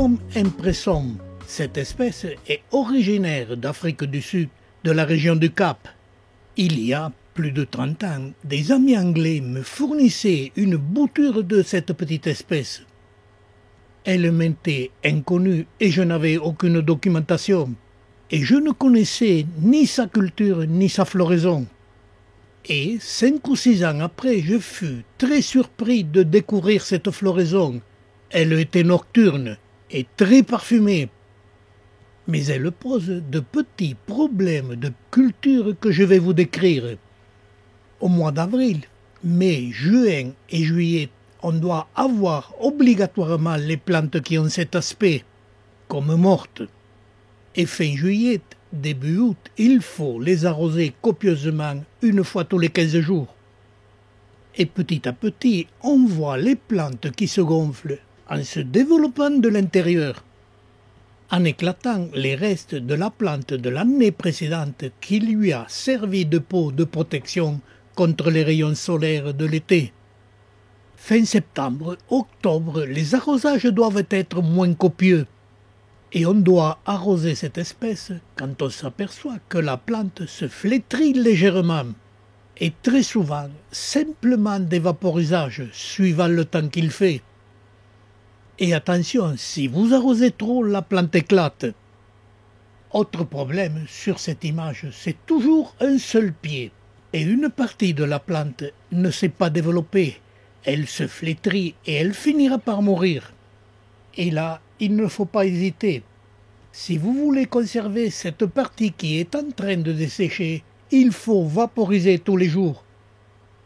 Phytum impressum. Cette espèce est originaire d'Afrique du Sud, de la région du Cap. Il y a plus de 30 ans, des amis anglais me fournissaient une bouture de cette petite espèce. Elle m'était inconnue et je n'avais aucune documentation. Et je ne connaissais ni sa culture ni sa floraison. Et 5 ou 6 ans après, je fus très surpris de découvrir cette floraison. Elle était nocturne et très parfumée. Mais elle pose de petits problèmes de culture que je vais vous décrire. Au mois d'avril, mai, juin et juillet, on doit avoir obligatoirement les plantes qui ont cet aspect, comme mortes. Et fin juillet, début août, il faut les arroser copieusement une fois tous les 15 jours. Et petit à petit, on voit les plantes qui se gonflent en se développant de l'intérieur, en éclatant les restes de la plante de l'année précédente qui lui a servi de pot de protection contre les rayons solaires de l'été. Fin septembre, octobre, les arrosages doivent être moins copieux. Et on doit arroser cette espèce quand on s'aperçoit que la plante se flétrit légèrement. Et très souvent, simplement des vaporisages suivant le temps qu'il fait. Et attention, si vous arrosez trop, la plante éclate. Autre problème sur cette image, c'est toujours un seul pied. Et une partie de la plante ne s'est pas développée. Elle se flétrit et elle finira par mourir. Et là, il ne faut pas hésiter. Si vous voulez conserver cette partie qui est en train de dessécher, il faut vaporiser tous les jours.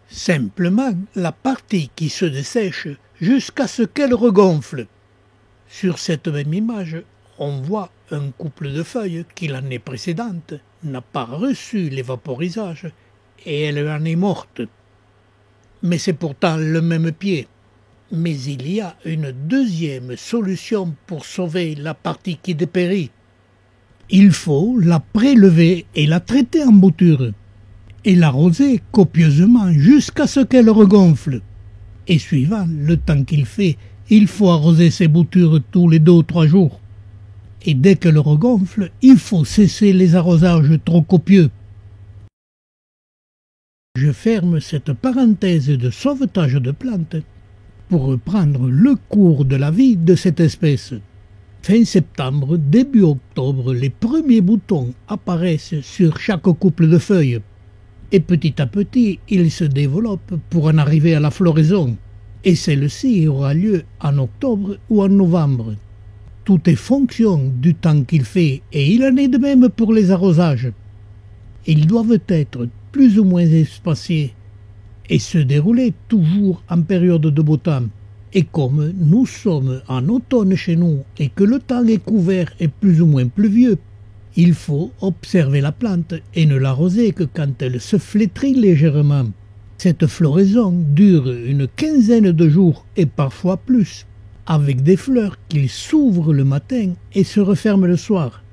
Simplement la partie qui se dessèche jusqu'à ce qu'elle regonfle. Sur cette même image, on voit un couple de feuilles qui l'année précédente n'a pas reçu les vaporisages et elle en est morte. Mais c'est pourtant le même pied. Mais il y a une deuxième solution pour sauver la partie qui dépérit. Il faut la prélever et la traiter en bouture, et l'arroser copieusement jusqu'à ce qu'elle regonfle. Et suivant le temps qu'il fait, il faut arroser ces boutures tous les 2 ou 3 jours. Et dès qu'elle regonfle, il faut cesser les arrosages trop copieux. Je ferme cette parenthèse de sauvetage de plantes pour reprendre le cours de la vie de cette espèce. Fin septembre, début octobre, les premiers boutons apparaissent sur chaque couple de feuilles. Et petit à petit, ils se développent pour en arriver à la floraison. Et celle-ci aura lieu en octobre ou en novembre. Tout est fonction du temps qu'il fait et il en est de même pour les arrosages. Ils doivent être plus ou moins espacés et se dérouler toujours en période de beau temps. Et comme nous sommes en automne chez nous et que le temps est couvert et plus ou moins pluvieux, il faut observer la plante et ne l'arroser que quand elle se flétrit légèrement. Cette floraison dure une quinzaine de jours et parfois plus, avec des fleurs qui s'ouvrent le matin et se referment le soir,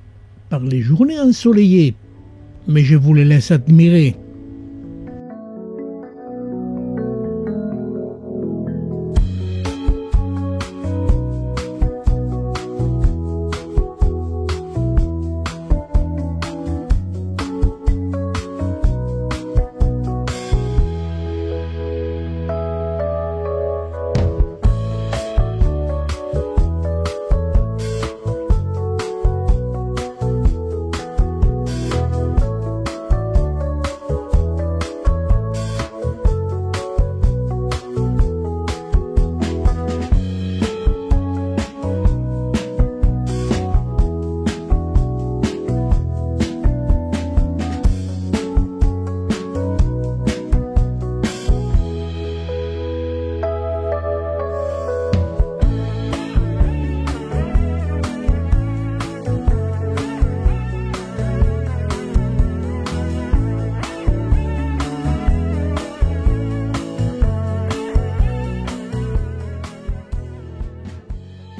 par les journées ensoleillées. Mais je vous les laisse admirer.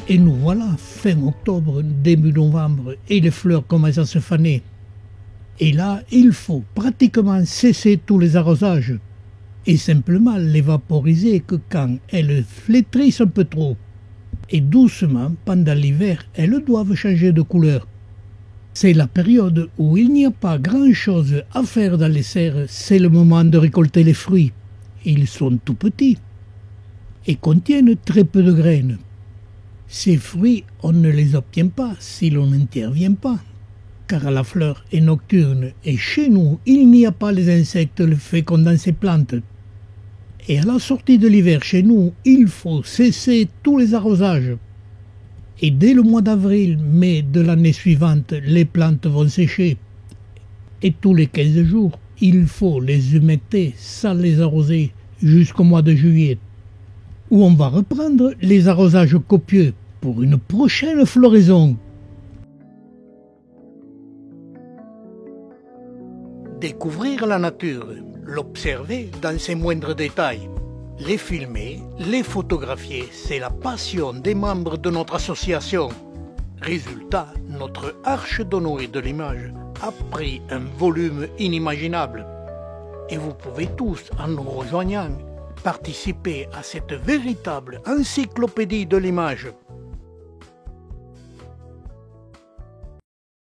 Et nous voilà fin octobre, début novembre, et les fleurs commencent à se faner. Et là, il faut pratiquement cesser tous les arrosages et simplement les vaporiser que quand elles flétrissent un peu trop. Et doucement, pendant l'hiver, elles doivent changer de couleur. C'est la période où il n'y a pas grand-chose à faire dans les serres, c'est le moment de récolter les fruits. Ils sont tout petits et contiennent très peu de graines. Ces fruits, on ne les obtient pas si l'on n'intervient pas, car la fleur est nocturne et chez nous, il n'y a pas les insectes fécondant ces plantes. Et à la sortie de l'hiver chez nous, il faut cesser tous les arrosages. Et dès le mois d'avril, mai de l'année suivante, les plantes vont sécher. Et tous les 15 jours, il faut les humecter sans les arroser jusqu'au mois de juillet, où on va reprendre les arrosages copieux pour une prochaine floraison. Découvrir la nature, l'observer dans ses moindres détails, les filmer, les photographier, c'est la passion des membres de notre association. Résultat, notre arche de Noé de l'image a pris un volume inimaginable. Et vous pouvez tous, en nous rejoignant, participer à cette véritable encyclopédie de l'image.